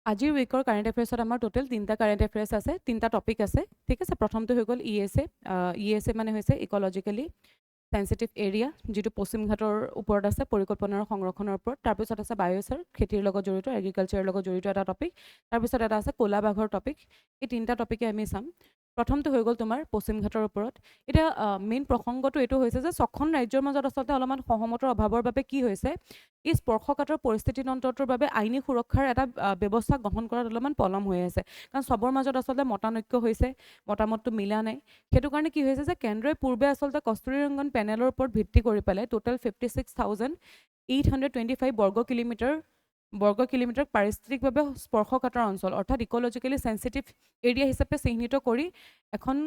আজিৰ উইকৰ কাৰেণ্ট এফেয়াৰ্ছত আমাৰ টোটেল 3টা কাৰেণ্ট এফেয়াৰ্ছ আছে, 3টা টপিক আছে, ঠিক আছে। প্ৰথমটো হৈ গ'ল ESA। ESA মানে হৈছে ইক'লজিকেলি চেঞ্চিটিভ এৰিয়া, যিটো পশ্চিম ঘাটৰ ওপৰত আছে, পৰিকল্পনা আৰু সংৰক্ষণৰ ওপৰত। তাৰপিছত আছে বায়'চাৰ, খেতিৰ লগত জড়িত, এগ্ৰিকালচাৰৰ লগত জড়িত এটা টপিক। তাৰপিছত এটা আছে ক'লা বাঘৰ টপিক। এই 3টা টপিকে আমি চাম। প্ৰথমটো হৈ গ'ল তোমাৰ পশ্চিম ঘাটৰ ওপৰত। এতিয়া মেইন প্ৰসংগটো এইটো হৈছে যে 6খন ৰাজ্যৰ মাজত আচলতে অলপমান সহমতৰ অভাৱৰ বাবে কি হৈছে, এই স্পৰ্শকাতৰ পৰিস্থিতি তন্ত্ৰটোৰ বাবে আইনী সুৰক্ষাৰ এটা ব্যৱস্থা গ্ৰহণ কৰাত অলপমান পলম হৈ আছে। কাৰণ চবৰ মাজত আচলতে মতানৈক্য হৈছে, মতামতটো মিলা নাই। সেইটো কাৰণে কি হৈছে যে কেন্দ্ৰই পূৰ্বে আচলতে কস্তুৰীৰংগন পেনেলৰ ওপৰত ভিত্তি কৰি পেলাই টোটেল 56,825 বৰ্গ কিলোমিটাৰ পাৰিস্থিতিকভাৱে স্পৰ্শকাতৰ অঞ্চল অৰ্থাৎ ইক'লজিকেলি চেঞ্চিটিভ এৰিয়া হিচাপে চিহ্নিত কৰি এখন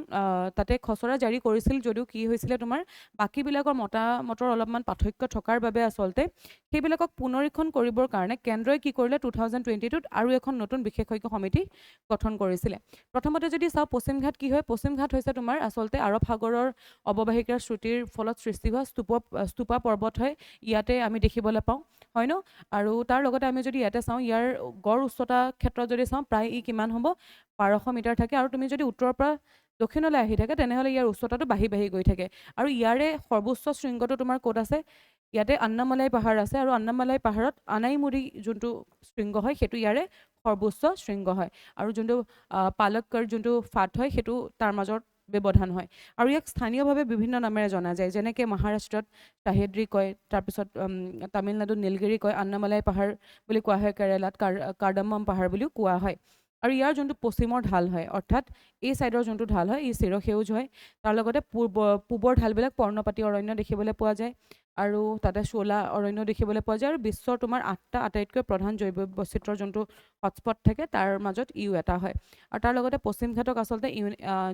তাতে খচৰা জাৰি কৰিছিল, যদিও কি হৈছিলে তোমাৰ বাকীবিলাকৰ মতামতৰ অলপমান পাৰ্থক্য থকাৰ বাবে আচলতে সেইবিলাকক পুনৰীক্ষণ কৰিবৰ কাৰণে কেন্দ্ৰই কি কৰিলে 2022ত আৰু এখন নতুন বিশেষজ্ঞ সমিতি গঠন কৰিছিলে। প্ৰথমতে যদি চাওঁ পশ্চিম ঘাট কি হয়, পশ্চিম ঘাট হৈছে তোমাৰ আচলতে আৰৱ সাগৰৰ অৱবাহিকাৰ শ্ৰুতিৰ ফলত সৃষ্টি হোৱা স্তূপা পৰ্বত হয়, ইয়াতে আমি দেখিবলৈ পাওঁ, হয় ন। আৰু তাৰ লগতে আমি যদি ইয়াতে চাওঁ, ইয়াৰ গড় উচ্চতা ক্ষেত্ৰত যদি চাওঁ, প্ৰায় ই কিমান হ'ব 1200 মিটাৰ থাকে। আৰু তুমি যদি উত্তৰৰ পৰা দক্ষিণলৈ আহি থাকে তেনেহ'লে ইয়াৰ উচ্চতাটো বাঢ়ি বাঢ়ি গৈ থাকে। আৰু ইয়াৰে সৰ্বোচ্চ শৃংগটো তোমাৰ ক'ত আছে, ইয়াতে আন্নামালাই পাহাৰ আছে। আৰু আন্নামালাই পাহাৰত আনাইমুৰি যোনটো শৃংগ হয় সেইটো ইয়াৰে সৰ্বোচ্চ শৃংগ হয়। আৰু যোনটো পালক্কৰ যোনটো ফাট হয় সেইটো তাৰ মাজত ব্যৱধান হয়। আৰু ইয়াক স্থানীয়ভাৱে বিভিন্ন নামেৰে জনা যায়, যেনেকৈ মহাৰাষ্ট্ৰত সাহেদ্ৰী কয়, তাৰপিছত তামিলনাডুত নীলগিৰি কয়, আন্নামালাই পাহাৰ বুলি কোৱা হয়, কেৰেলাত কাৰ্ডামম পাহাৰ বুলিও কোৱা হয়। আৰু ইয়াৰ যোনটো পশ্চিমৰ ঢাল হয়, অৰ্থাৎ এই ছাইডৰ যোনটো ঢাল হয় ই চিৰসেউজ হয়। তাৰ লগতে পূবৰ ঢালবিলাক পৰ্ণপাতী অৰণ্য দেখিবলৈ পোৱা যায়, আৰু তাতে শোলা অৰণ্য দেখিবলৈ পোৱা যায়। আৰু বিশ্বৰ তোমাৰ 8টা আটাইতকৈ প্ৰধান জৈৱ বৈচিত্ৰ্যৰ যোনটো হটস্পট থাকে তাৰ মাজত ইও এটা হয়। আৰু তাৰ লগতে পশ্চিম ঘাটক আচলতে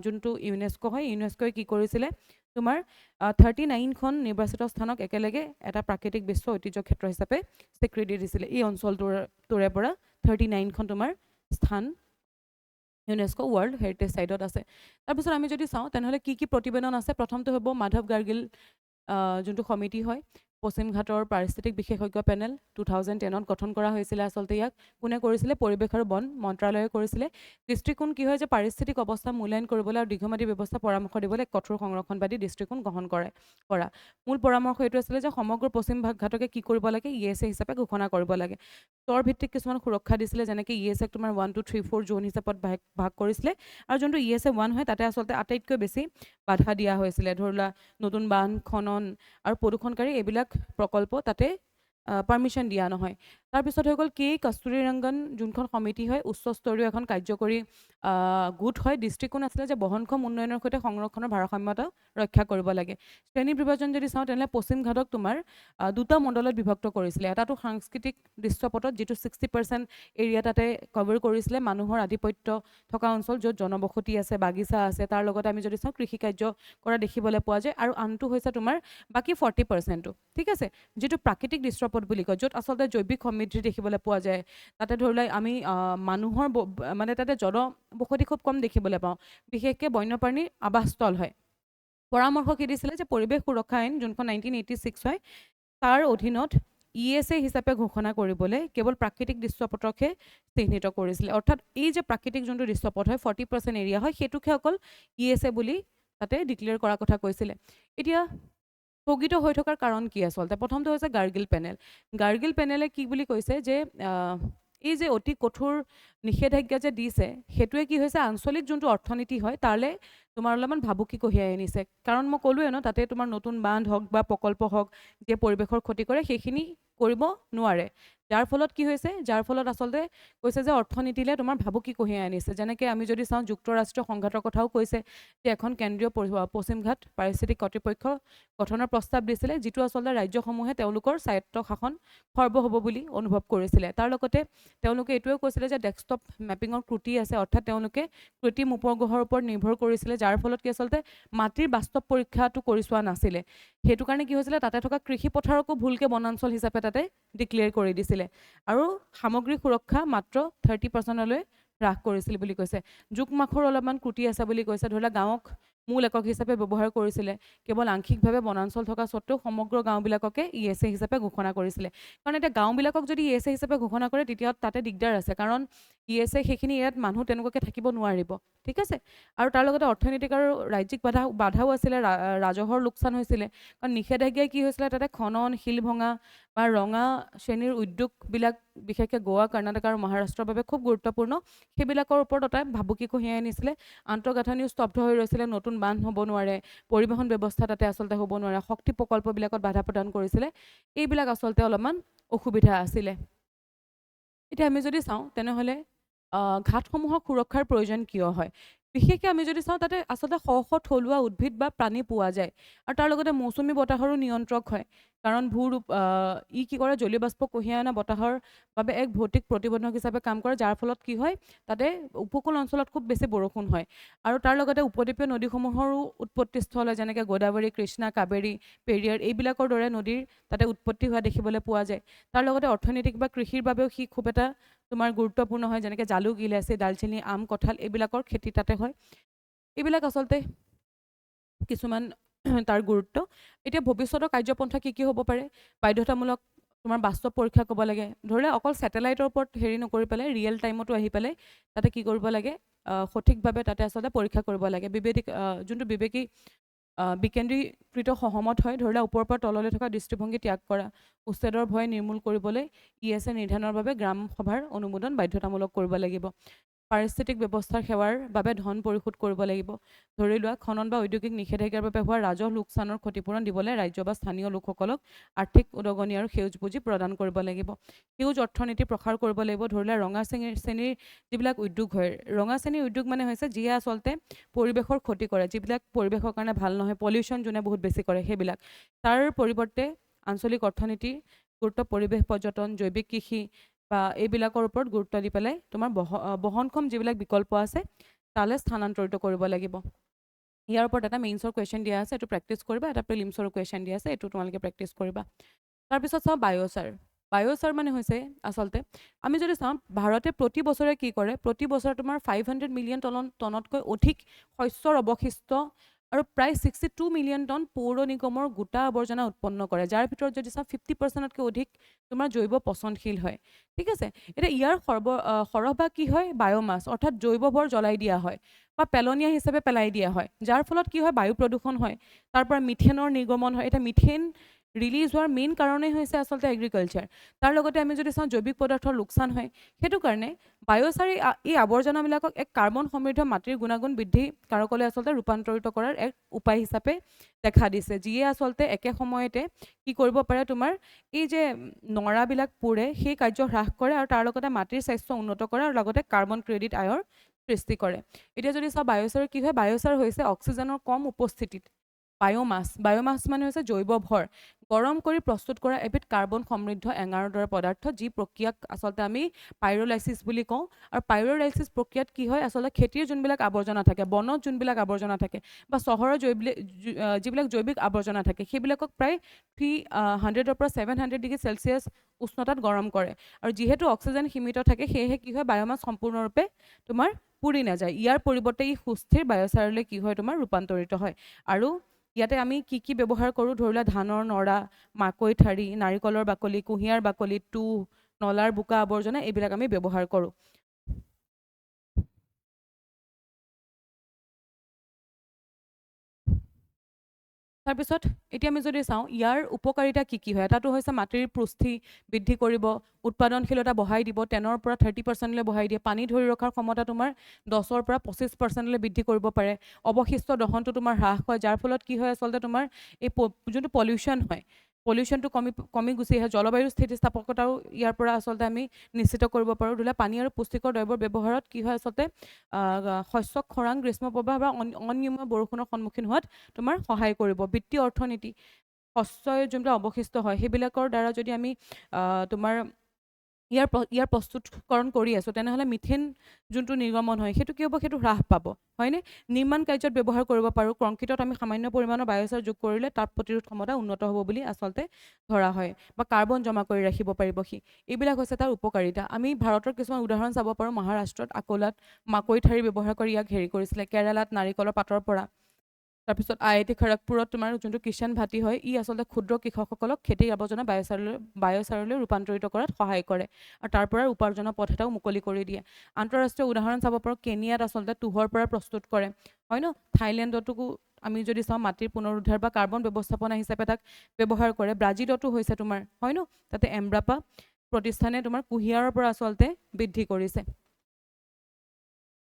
যোনটো ইউনেস্কো হয়, ইউনেস্কোই কি কৰিছিলে তোমাৰ 39খন নিৰ্বাচিত স্থানক একেলগে এটা প্ৰাকৃতিক বিশ্ব ঐতিহ্য ক্ষেত্ৰ হিচাপে স্বীকৃতি দিছিলে। এই অঞ্চলটোৰে পৰা 39খন তোমাৰ স্থান ইউনেস্কো ৱৰ্ল্ড হেৰিটেজ চাইটত আছে। তাৰপিছত আমি যদি চাওঁ তেনেহ'লে কি কি প্ৰতিবেদন আছে, প্ৰথমটো হ'ব মাধৱ গাৰ্গিল যোনটো সমিতি হয়, পশ্চিম ঘাটৰ পাৰিস্থিতিক বিশেষজ্ঞ পেনেল 2010ত গঠন কৰা হৈছিলে। আচলতে ইয়াক কোনে কৰিছিলে, পৰিৱেশ আৰু বন মন্ত্ৰালয়ে কৰিছিলে। দৃষ্টিকোণ কি হয় যে পাৰিস্থিতিক অৱস্থা মূল্যায়ন কৰিবলৈ আৰু দীৰ্ঘম্যাদী ব্যৱস্থা পৰামৰ্শ দিবলৈ কঠোৰ সংৰক্ষণবাদী দৃষ্টিকোণ গ্ৰহণ কৰা। মূল পৰামৰ্শ এইটো আছিলে যে সমগ্ৰ পশ্চিম ঘাটকে কি কৰিব লাগে, ESA হিচাপে ঘোষণা কৰিব লাগে। স্তৰ ভিত্তিক কিছুমান সুৰক্ষা দিছিলে, যেনেকৈ ESA তোমাৰ 1, 2, 3, 4 জোন হিচাপত ভাগ কৰিছিলে। আৰু যোনটো ESA 1 হয় তাতে আচলতে আটাইতকৈ বেছি বাধা দিয়া হৈছিলে, ধৰি লোৱা নতুন বান্ধ খনন আৰু প্ৰদূষণকাৰী এইবিলাক প্ৰকল্প তাতে পাৰ্মিশ্যন দিয়া নহয়। তাৰপিছত হৈ গ'ল কস্তুৰীৰংগন যোনখন সমিতি হয়, উচ্চস্তৰীয় এখন কাৰ্যকৰী গোট হয়। দৃষ্টিকোণ আছিলে যে বহনক্ষম উন্নয়নৰ সৈতে সংৰক্ষণৰ ভাৰসাম্যতা ৰক্ষা কৰিব লাগে। শ্ৰেণী বিভাজন যদি চাওঁ তেনেহ'লে পশ্চিম ঘাটক তোমাৰ 2টা মণ্ডলত বিভক্ত কৰিছিলে। এটাটো সাংস্কৃতিক দৃশ্যপটত, যিটো 60% এৰিয়া তাতে কভাৰ কৰিছিলে, মানুহৰ আধিপত্য থকা অঞ্চল য'ত জনবসতি আছে, বাগিচা আছে। তাৰ লগতে আমি যদি চাওঁ কৃষি কাৰ্য কৰা দেখিবলৈ পোৱা যায়। আৰু আনটো হৈছে তোমাৰ বাকী 40%টো, ঠিক আছে, যিটো প্ৰাকৃতিক দৃশ্যপট বুলি কয়, য'ত আচলতে জৈৱিক সমৃদ্ধি দেখিবলৈ পোৱা যায়। তাতে ধৰি লওক আমি মানুহৰ মানে তাতে জনবসতি খুব কম দেখিবলৈ পাওঁ, বিশেষকৈ বন্যপ্ৰাণীৰ আৱাসস্থল হয়। পৰামৰ্শ কি দিছিলে যে পৰিৱেশ সুৰক্ষা আইন যোনখন 1986 হয় তাৰ অধীনত ESA হিচাপে ঘোষণা কৰিবলৈ কেৱল প্ৰাকৃতিক দৃশ্যপটকহে চিহ্নিত কৰিছিলে। অৰ্থাৎ এই যে প্ৰাকৃতিক যোনটো দৃশ্যপট হয় 40% এৰিয়া হয়, সেইটোকহে অকল ESA বুলি তাতে ডিক্লেয়াৰ কৰাৰ কথা কৈছিলে। এতিয়া স্থগিত হৈ থকাৰ কাৰণ কি আচলতে, প্ৰথমটো হৈছে গাৰ্গিল পেনেল। গাৰ্গিল পেনেলে কি বুলি কৈছে যে এই যে অতি কঠোৰ নিষেধাজ্ঞা যে দিছে, সেইটোৱে কি হৈছে আঞ্চলিক যোনটো অৰ্থনীতি হয় তালৈ তোমাৰ অলপমান ভাবুকি কঢ়িয়াই আনিছে। কাৰণ মই ক'লোৱে ন, তাতে তোমাৰ নতুন বান্ধ হওক বা প্ৰকল্প হওক যে পৰিৱেশৰ ক্ষতি কৰে, সেইখিনি কৰিব নোৱাৰে। যাৰ ফলত কি হৈছে, যাৰ ফলত আচলতে কৈছে যে অৰ্থনীতিলৈ তোমাৰ ভাবুকি কঢ়িয়াই আনিছে। যেনেকৈ আমি যদি চাওঁ যুক্তৰাষ্ট্ৰীয় সংঘাতৰ কথাও কৈছে যে এখন কেন্দ্ৰীয় পশ্চিম ঘাট পাৰিস্থিতিক কৰ্তৃপক্ষ গঠনৰ প্ৰস্তাৱ দিছিলে, যিটো আচলতে ৰাজ্যসমূহে তেওঁলোকৰ স্বায়ত্ত শাসন খৰ্ব হ'ব বুলি অনুভৱ কৰিছিলে। তাৰ লগতে তেওঁলোকে এইটোৱেও কৈছিলে যে ডেস্কটপ মেপিঙৰ ত্ৰুটি আছে, অৰ্থাৎ তেওঁলোকে কৃত্ৰিম উপগ্ৰহৰ ওপৰত নিৰ্ভৰ কৰিছিলে, যাৰ ফলত কি আচলতে মাটিৰ বাস্তৱ পৰীক্ষাটো কৰি চোৱা নাছিলে। সেইটো কাৰণে কি হৈছিলে, তাতে থকা কৃষি পথাৰকো ভুলকৈ বনাঞ্চল হিচাপে তাতে ডিক্লেয়াৰ কৰি দিছিলে। আৰু সামগ্ৰিক সুৰক্ষা মাত্ৰ 30%লৈ হ্ৰাস কৰিছিল বুলি কৈছে। জোখ মাখৰ অলপমান ত্ৰুটি আছে বুলি কৈছে। ধৰি লওক গাঁৱক মূল একক হিচাপে ব্যৱহাৰ কৰিছিলে কেৱল আংশিকভাৱে বনাঞ্চল থকা স্বত্বেও সমগ্ৰ গাঁওবিলাককে ESA হিচাপে ঘোষণা কৰিছিলে কাৰণ এতিয়া গাঁওবিলাকক যদি ESA হিচাপে ঘোষণা কৰে তেতিয়া তাতে দিগদাৰ আছে কাৰণ ESA সেইখিনি ইয়াত মানুহ তেনেকুৱাকৈ থাকিব নোৱাৰিব ঠিক আছে আৰু তাৰ লগতে অৰ্থনৈতিক আৰু ৰাজ্যিক বাধাও আছিলে ৰাজহৰ লোকচান হৈছিলে কাৰণ নিষেধাজ্ঞাই কি হৈছিলে তাতে খনন শিল ভঙা বা ৰঙা শ্ৰেণীৰ উদ্যোগবিলাক বিশেষকৈ গোৱা কৰ্ণাটক আৰু মহাৰাষ্ট্ৰৰ বাবে খুব গুৰুত্বপূৰ্ণ সেইবিলাকৰ ওপৰত এটা ভাবুকি কঢ়িয়াই আনিছিলে আন্তঃগাঁথনিও স্তব্ধ হৈ ৰৈছিলে নতুন বান্ধ হ'ব নোৱাৰে পৰিবহণ ব্যৱস্থা তাতে আচলতে হ'ব নোৱাৰে শক্তি প্ৰকল্পবিলাকত বাধা প্ৰদান কৰিছিলে এইবিলাক আচলতে অলপমান অসুবিধা আছিলে এতিয়া আমি যদি চাওঁ তেনেহ'লে ঘাটসমূহৰ সুৰক্ষাৰ প্ৰয়োজন কিয় হয় বিশেষকৈ আমি যদি চাওঁ তাতে আচলতে শ শ থলুৱা উদ্ভিদ বা প্ৰাণী পোৱা যায় আৰু তাৰ লগতে মৌচুমী বতাহৰো নিয়ন্ত্ৰক হয় কাৰণ ই কি কৰে জলীয় বাষ্প কঢ়িয়াই অনা বতাহৰ বাবে এক ভৌতিক প্ৰতিবন্ধক হিচাপে কাম কৰে যাৰ ফলত কি হয় তাতে উপকূল অঞ্চলত খুব বেছি বৰষুণ হয় আৰু তাৰ লগতে উপদ্বীপীয় নদীসমূহৰো উৎপত্তিস্থল হয় যেনেকৈ গোদাবৰী কৃষ্ণা কাবেৰী পেৰিয়াৰ এইবিলাকৰ দৰে নদীৰ তাতে উৎপত্তি হোৱা দেখিবলৈ পোৱা যায় তাৰ লগতে অৰ্থনৈতিক বা কৃষিৰ বাবেও সি খুব এটা তোমাৰ গুৰুত্বপূৰ্ণ হয় যেনেকৈ জালুক ইলাচি দালচেনি আম কঁঠাল এইবিলাকৰ খেতি তাতে হয় এইবিলাক আচলতে কিছুমান তাৰ গুৰুত্ব এতিয়া ভৱিষ্যতৰ কাৰ্যপন্থা কি কি হ'ব পাৰে বাধ্যতামূলক তোমাৰ বাস্তৱ পৰীক্ষা ক'ব লাগে ধৰি লওক অকল ছেটেলাইটৰ ওপৰত হেৰি নকৰি পেলাই ৰিয়েল টাইমতো আহি পেলাই তাতে কি কৰিব লাগে সঠিকভাৱে তাতে আচলতে পৰীক্ষা কৰিব লাগে যোনটো বিকেন্দ্ৰীকৃত সহমত হয় ধৰি লওক ওপৰৰ পৰা তললৈ থকা দৃষ্টিভংগী ত্যাগ কৰা উচ্ছেদৰ ভয় নিৰ্মূল কৰিবলৈ ESA নিৰ্ধাৰণৰ বাবে গ্ৰাম সভাৰ অনুমোদন বাধ্যতামূলক কৰিব লাগিব পাৰিস্থিতিক ব্যৱস্থাৰ সেৱাৰ বাবে ধন পৰিশোধ কৰিব লাগিব ধৰি লোৱা খনন বা ঔদ্যোগিক নিষেধাজ্ঞাৰ বাবে হোৱা ৰাজহ লোকচানৰ ক্ষতিপূৰণ দিবলৈ ৰাজ্য বা স্থানীয় লোকসকলক আৰ্থিক উদগনি আৰু সেউজ পুঁজি প্ৰদান কৰিব লাগিব সেউজ অৰ্থনীতি প্ৰসাৰ কৰিব লাগিব ধৰি লোৱা ৰঙা শ্ৰেণীৰ যিবিলাক উদ্যোগ হয় ৰঙা শ্ৰেণীৰ উদ্যোগ মানে হৈছে যিয়ে আচলতে পৰিৱেশৰ ক্ষতি কৰে যিবিলাক পৰিৱেশৰ কাৰণে ভাল নহয় পলিউশ্যন যোনে বহুত বেছি কৰে সেইবিলাক তাৰ পৰিৱৰ্তে আঞ্চলিক অৰ্থনীতিৰ গুৰুত্ব পৰিৱেশ পৰ্যটন জৈৱিক কৃষি বা এইবিলাকৰ ওপৰত গুৰুত্ব দি পেলাই তোমাৰ বহনক্ষম যিবিলাক বিকল্প আছে তালৈ স্থানান্তৰিত কৰিব লাগিব ইয়াৰ ওপৰত এটা মেইনছৰ কুৱেশ্যন দিয়া আছে এইটো প্ৰেক্টিছ কৰিবা এটা প্ৰিলিমছৰ কুৱেশ্যন দিয়া আছে এইটো তোমালোকে প্ৰেক্টিছ কৰিবা তাৰপিছত চাওঁ বায়'চাৰ মানে হৈছে আচলতে আমি যদি চাওঁ ভাৰতে প্ৰতি বছৰে কি কৰে প্ৰতি বছৰে তোমাৰ 500 মিলিয়ন টনতকৈ অধিক শস্যৰ অৱশিষ্ট আৰু প্ৰায় 62 মিলিয়ন টন পৌৰ নিগমৰ গোটা আৱৰ্জনা উৎপন্ন কৰে যাৰ ভিতৰত যদি চাওঁ 50%তকৈ অধিক তোমাৰ জৈৱ পচনশীল হয় ঠিক আছে এতিয়া ইয়াৰ সৰহভাগ কি হয় বায়'মাছ অৰ্থাৎ জৈৱভৰ জ্বলাই দিয়া হয় বা পেলনীয়া হিচাপে পেলাই দিয়া হয় যাৰ ফলত কি হয় বায়ু প্ৰদূষণ হয় তাৰ পৰা মিথেনৰ নিৰ্গমন হয় এটা মিথেন ৰিলিজ হোৱাৰ মেইন কাৰণেই হৈছে আচলতে এগ্ৰিকালচাৰ তাৰ লগতে আমি যদি চাওঁ জৈৱিক পদাৰ্থৰ লোকচান হয় সেইটো কাৰণে বায়'চাৰী এই আৱৰ্জনাবিলাকক এক কাৰ্বন সমৃদ্ধ মাটিৰ গুণাগুণ বৃদ্ধি কাৰকলৈ আচলতে ৰূপান্তৰিত কৰাৰ এক উপায় হিচাপে দেখা দিছে যিয়ে আচলতে একে সময়তে কি কৰিব পাৰে তোমাৰ এই যে নৰাবিলাক পুৰে সেই কাৰ্য হ্ৰাস কৰে আৰু তাৰ লগতে মাটিৰ স্বাস্থ্য উন্নত কৰে আৰু লগতে কাৰ্বন ক্ৰেডিট আয়ৰ সৃষ্টি কৰে এতিয়া যদি চাওঁ বায়'চাৰ কি হয় বায়'চাৰ হৈছে অক্সিজেনৰ কম উপস্থিতিত বায়'মাছ মানে হৈছে জৈৱ ভৰ গৰম কৰি প্ৰস্তুত কৰা এবিধ কাৰ্বন সমৃদ্ধ এঙাৰৰ দৰে পদাৰ্থ যি প্ৰক্ৰিয়াক আচলতে আমি পাইৰোলাইচিছ বুলি কওঁ আৰু পাইৰোলাইচিছ প্ৰক্ৰিয়াত কি হয় আচলতে খেতিৰ যোনবিলাক আৱৰ্জনা থাকে বনত যোনবিলাক আৱৰ্জনা থাকে বা চহৰৰ যিবিলাক জৈৱিক আৱৰ্জনা থাকে সেইবিলাকক প্ৰায় 300ৰ পৰা 700 ডিগ্ৰী চেলচিয়াছ উষ্ণতাত গৰম কৰে আৰু যিহেতু অক্সিজেন সীমিত থাকে সেয়েহে কি হয় বায়'মাছ সম্পূৰ্ণৰূপে তোমাৰ পুৰি নাযায় ইয়াৰ পৰিৱৰ্তে ই সুস্থিৰ বায়'চাৰলৈ কি হয় তোমাৰ ৰূপান্তৰিত হয় আৰু ইয়াতে আমি কি কি ব্যৱহাৰ কৰোঁ ধৰি লোৱা ধানৰ নৰা মাকৈ ঠাৰি নাৰিকলৰ বাকলি কুঁহিয়াৰ বাকলি তুঁহ নলাৰ বোকা আৱৰ্জনা এইবিলাক আমি ব্যৱহাৰ কৰোঁ তাৰপিছত এতিয়া আমি যদি চাওঁ ইয়াৰ উপকাৰিতা কি কি হয় এটাটো হৈছে মাটিৰ পুষ্টি বৃদ্ধি কৰিব উৎপাদনশীলতা বঢ়াই দিব 10ৰ পৰা 30%লৈ বঢ়াই দিয়ে পানী ধৰি ৰখাৰ ক্ষমতা তোমাৰ 10ৰ পৰা 25%লৈ বৃদ্ধি কৰিব পাৰে অৱশিষ্ট দহনটো তোমাৰ হ্ৰাস হয় যাৰ ফলত কি হয় আচলতে তোমাৰ এই যোনটো পলিউশ্যনটো কমি গুচি আহে জলবায়ুৰ স্থিতিস্থাপকতাও ইয়াৰ পৰা আচলতে আমি নিশ্চিত কৰিব পাৰোঁ ধৰি লোৱা পানী আৰু পুষ্টিকৰ দ্ৰব্যৰ ব্যৱহাৰত কি হয় আচলতে শস্যক খৰাং গ্ৰীষ্মপ্ৰবাহ বা অনিয়মীয়া বৰষুণৰ সন্মুখীন হোৱাত তোমাৰ সহায় কৰিব বিত্তীয় অৰ্থনীতি শস্যৰ যোনবিলাক অৱশিষ্ট হয় সেইবিলাকৰ দ্বাৰা যদি আমি তোমাৰ ইয়াৰ প্ৰস্তুতকৰণ কৰি আছোঁ তেনেহ'লে মিথেন যোনটো নিৰ্গমন হয় সেইটো কি হ'ব সেইটো হ্ৰাস পাব হয়নে নিৰ্মাণ কাৰ্যত ব্যৱহাৰ কৰিব পাৰোঁ কংক্ৰিটত আমি সামান্য পৰিমাণৰ বায়'চাৰ যোগ কৰিলে তাপ প্ৰতিৰোধ ক্ষমতা উন্নত হ'ব বুলি আচলতে ধৰা হয় বা কাৰ্বন জমা কৰি ৰাখিব পাৰিব সি এইবিলাক হৈছে তাৰ উপকাৰিতা আমি ভাৰতৰ কিছুমান উদাহৰণ চাব পাৰোঁ মহাৰাষ্ট্ৰত আকোলাত মাকৈ ঠাৰি ব্যৱহাৰ কৰি ইয়াক হেৰি কৰিছিলে কেৰালাত নাৰিকলৰ পাতৰ পৰা তাৰপিছত IIT খড়গপুৰত তোমাৰ যোনটো কিষাণ ভাটি হয়, ই আচলতে ক্ষুদ্ৰ কৃষকসকলক খেতিৰ আৱৰ্জনা বায়'চাৰলৈ ৰূপান্তৰিত কৰাত সহায় কৰে আৰু তাৰ পৰা উপাৰ্জনৰ পথ এটাও মুকলি কৰি দিয়ে। আন্তঃৰাষ্ট্ৰীয় উদাহৰণ চাব পাৰোঁ, কেনিয়াত আচলতে তুঁহৰ পৰা প্ৰস্তুত কৰে, হয় ন? থাইলেণ্ডতো আমি যদি চাওঁ মাটিৰ পুনৰুদ্ধাৰ বা কাৰ্বন ব্যৱস্থাপনা হিচাপে তাক ব্যৱহাৰ কৰে। ব্ৰাজিলতো হৈছে তোমাৰ, হয় ন? তাতে এমব্ৰাপা প্ৰতিষ্ঠানে তোমাৰ কুঁহিয়াৰৰ পৰা আচলতে বৃদ্ধি কৰিছে।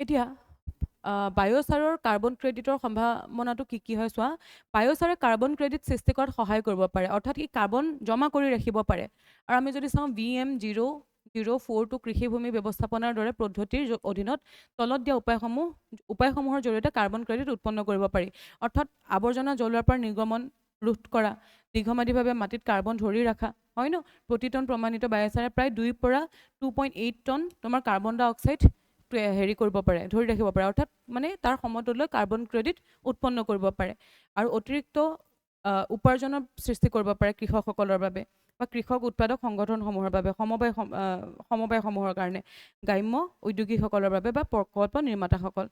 এতিয়া বায়'চাৰৰ কাৰ্বন ক্ৰেডিটৰ সম্ভাৱনাটো কি হয় চোৱা। বায়'চাৰে কাৰ্বন ক্ৰেডিট সৃষ্টি কৰাত সহায় কৰিব পাৰে, অৰ্থাৎ ই কাৰ্বন জমা কৰি ৰাখিব পাৰে। আৰু আমি যদি চাওঁ VM004 কৃষিভূমি ব্যৱস্থাপনাৰ দৰে পদ্ধতিৰ অধীনত তলত দিয়া উপায়সমূহৰ জৰিয়তে কাৰ্বন ক্ৰেডিট উৎপন্ন কৰিব পাৰি। অৰ্থাৎ আৱৰ্জনা জ্বলোৱাৰ পৰা নিৰ্গমন ৰোধ কৰা, দীৰ্ঘম্যাদীভাৱে মাটিত কাৰ্বন ধৰি ৰাখা, হয় ন? প্ৰতি টন প্ৰমাণিত বায়'চাৰে প্ৰায় 2 পৰা 2.8 টন তোমাৰ কাৰ্বন ডাই অক্সাইড হেৰি কৰিব পাৰে, ধৰি ৰাখিব পাৰে, অৰ্থাৎ মানে তাৰ সমতুল্য কাৰ্বন ক্ৰেডিট উৎপন্ন কৰিব পাৰে আৰু অতিৰিক্ত উপাৰ্জনৰ সৃষ্টি কৰিব পাৰে কৃষকসকলৰ বাবে বা কৃষক উৎপাদক সংগঠনসমূহৰ বাবে, সমবায়সমূহৰ কাৰণে, গ্ৰাম্য উদ্যোগীসকলৰ বাবে বা প্ৰকল্প নিৰ্মাতাসকল।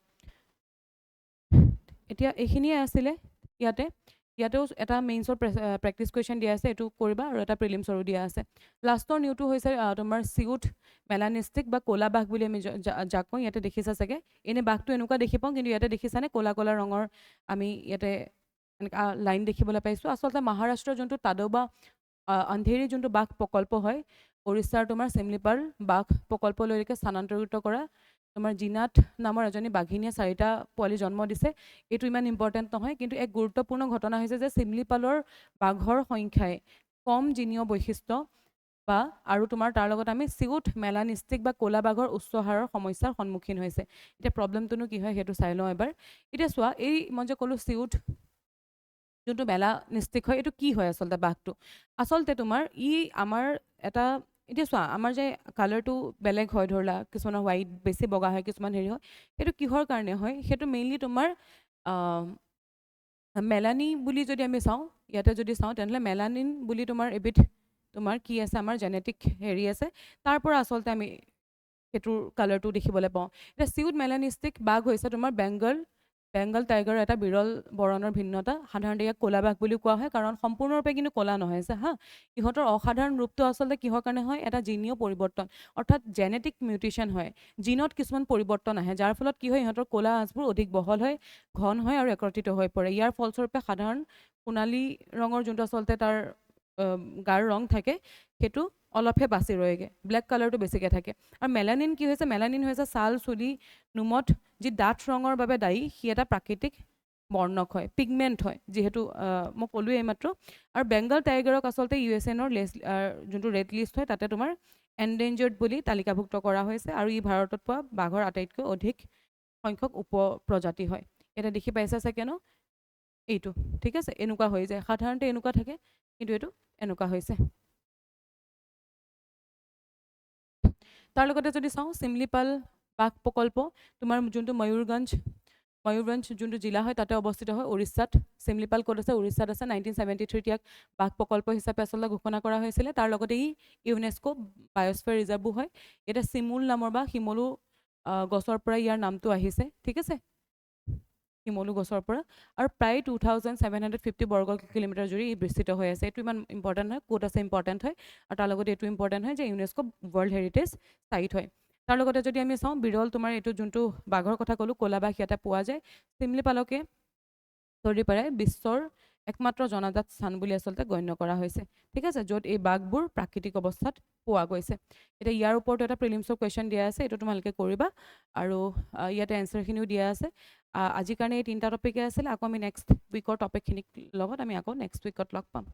এতিয়া এইখিনিয়ে আছিলে ইয়াতেও এটা মেইনছৰ প্ৰেক্টিছ কুৱেশ্যন দিয়া আছে, এইটো কৰিবা, আৰু এটা প্ৰিলিমছৰো দিয়া আছে। লাষ্টৰ নিউটো হৈছে তোমাৰ চিউথ মেলানিষ্টিক বা ক'লা বাঘ বুলি আমি যাক কওঁ। ইয়াতে দেখিছা চাগে, এনেই বাঘটো এনেকুৱা দেখি পাওঁ, কিন্তু ইয়াতে দেখিছানে ক'লা ক'লা ৰঙৰ আমি ইয়াতে এনেকুৱা লাইন দেখিবলৈ পাইছোঁ। আচলতে মহাৰাষ্ট্ৰৰ যোনটো তাডোবা অন্ধেৰী যোনটো বাঘ প্ৰকল্প হয়, উৰিষ্যাৰ তোমাৰ চিমলিপাল বাঘ প্ৰকল্পলৈকে স্থানান্তৰিত কৰা তোমাৰ জিনাত নামৰ এজনী বাঘিনীয়ে 4টা পোৱালি জন্ম দিছে। এইটো ইমান ইম্পৰ্টেণ্ট নহয়, কিন্তু এক গুৰুত্বপূৰ্ণ ঘটনা হৈছে যে চিমলিপালৰ বাঘৰ সংখ্যাই কম জিনীয় বৈশিষ্ট্য বা আৰু তোমাৰ তাৰ লগত আমি চিউথ মেলানিষ্টিক বা ক'লা বাঘৰ উচ্চ হাৰৰ সমস্যাৰ সন্মুখীন হৈছে। এতিয়া প্ৰব্লেমটোনো কি হয় সেইটো চাই লওঁ এবাৰ। এতিয়া চোৱা, এই মই যে ক'লোঁ চিউথ যোনটো মেলানিষ্টিক হয়, এইটো কি হয় আচলতে বাঘটো? আচলতে তোমাৰ আমাৰ এটা, এতিয়া চোৱা, আমাৰ যে কালাৰটো বেলেগ হয়, ধৰিলা কিছুমানৰ হোৱাইট বেছি বগা হয়, কিছুমান হেৰি হয়, সেইটো কিহৰ কাৰণে হয়? সেইটো মেইনলি তোমাৰ মেলানি বুলি যদি আমি চাওঁ, ইয়াতে যদি চাওঁ, তেনেহ'লে মেলানিন বুলি তোমাৰ এবিধ তোমাৰ কি আছে, আমাৰ জেনেটিক হেৰি আছে, তাৰ পৰা আচলতে আমি সেইটোৰ কালাৰটো দেখিবলৈ পাওঁ। এতিয়া চিউথ মেলানিষ্টিক বাঘ হৈছে তোমাৰ বেংগল টাইগাৰৰ এটা বিৰল বৰণৰ ভিন্নতা। সাধাৰণতে ইয়াক ক'লা বাঘ বুলি কোৱা হয়, কাৰণ সম্পূৰ্ণৰূপে কিন্তু ক'লা নহয় যে হা। ইহঁতৰ অসাধাৰণ ৰূপটো আচলতে কিহৰ কাৰণে হয়? এটা জিনীয় পৰিৱৰ্তন, অৰ্থাৎ জেনেটিক মিউটেশ্যন হয়, জিনত কিছুমান পৰিৱৰ্তন আহে, যাৰ ফলত কি হয়, ইহঁতৰ ক'লা আঁচবোৰ অধিক বহল হয়, ঘন হয় আৰু একত্ৰিত হৈ পৰে। ইয়াৰ ফলস্বৰূপে সাধাৰণ সোণালী ৰঙৰ যোনটো আচলতে তাৰ গাৰ ৰং থাকে, সেইটো অলপহে বাছি ৰয়গে, ব্লেক কালাৰটো বেছিকৈ থাকে। আৰু মেলানিন কি হৈছে? মেলানিন হৈছে ছাল, চুলি, নোমত যি ডাঠ ৰঙৰ বাবে দায়ী, সি এটা প্ৰাকৃতিক বৰ্ণক হয়, পিগমেণ্ট হয়, যিহেতু মই ক'লোৱেই এইমাত্ৰ। আৰু বেংগল টাইগাৰক আচলতে USNৰ যোনটো ৰেড লিষ্ট হয়, তাতে তোমাৰ এনডেঞ্জাৰ্ড বুলি তালিকাভুক্ত কৰা হৈছে, আৰু ই ভাৰতত পোৱা বাঘৰ আটাইতকৈ অধিক সংখ্যক উপপ্ৰজাতি হয়। এটা দেখি পাইছা চাগে ন? এইটো ঠিক আছে, এনেকুৱা হৈ যায়, সাধাৰণতে এনেকুৱা থাকে, কিন্তু এইটো এনেকুৱা হৈছে। তাৰ লগতে যদি চাওঁ, চিমলিপাল বাঘ প্ৰকল্প তোমাৰ যোনটো ময়ূৰভঞ্জ যোনটো জিলা হয়, তাতে অৱস্থিত হয়, উৰিষ্যাত। চিমলিপাল ক'ত আছে? উৰিষ্যাত আছে। 1973 ইয়াক বাঘ প্ৰকল্প হিচাপে আচলতে ঘোষণা কৰা হৈছিলে। তাৰ লগতে ই ইউনেস্কো বায়'স্ফিয়াৰ ৰিজাৰ্ভো হয়। এতিয়া চিমুল নামৰ বা শিমলু গছৰ পৰা ইয়াৰ নামটো আহিছে, ঠিক আছে, শিমলু গছৰ পৰা। আৰু প্ৰায় 2750 বৰ্গ কিলোমিটাৰ জুৰি ই বিস্তৃত হৈ আছে। এইটো ইমান ইম্পৰ্টেণ্ট হয়, ক'ত আছে ইম্পৰ্টেণ্ট হয়, আৰু তাৰ লগতে এইটো ইম্পৰ্টেণ্ট হয় যে ইউনেস্কো ৱৰ্ল্ড হেৰিটেজ চাইট হয়। তাৰ লগতে যদি আমি চাওঁ, বিৰল তোমাৰ এইটো যোনটো বাঘৰ কথা ক'লোঁ, ক'লা বাঘ ইয়াতে পোৱা যায়। চিমলিপালকে ধৰি পেলাই বিশ্বৰ একমাত্ৰ জনাজাত স্থান বুলি আচলতে গণ্য কৰা হৈছে, ঠিক আছে, য'ত এই বাঘবোৰ প্ৰাকৃতিক অৱস্থাত পোৱা গৈছে। এতিয়া ইয়াৰ ওপৰতো এটা প্ৰিলিমছৰ কুৱেশ্যন দিয়া আছে, এইটো তোমালোকে কৰিবা, আৰু ইয়াতে এনচাৰখিনিও দিয়া আছে। আজিৰ কাৰণে এই 3টা টপিকে আছিলে। আকৌ আমি নেক্সট উইকৰ টপিকখিনিৰ লগত আমি আকৌ নেক্সট উইকত লগ পাম।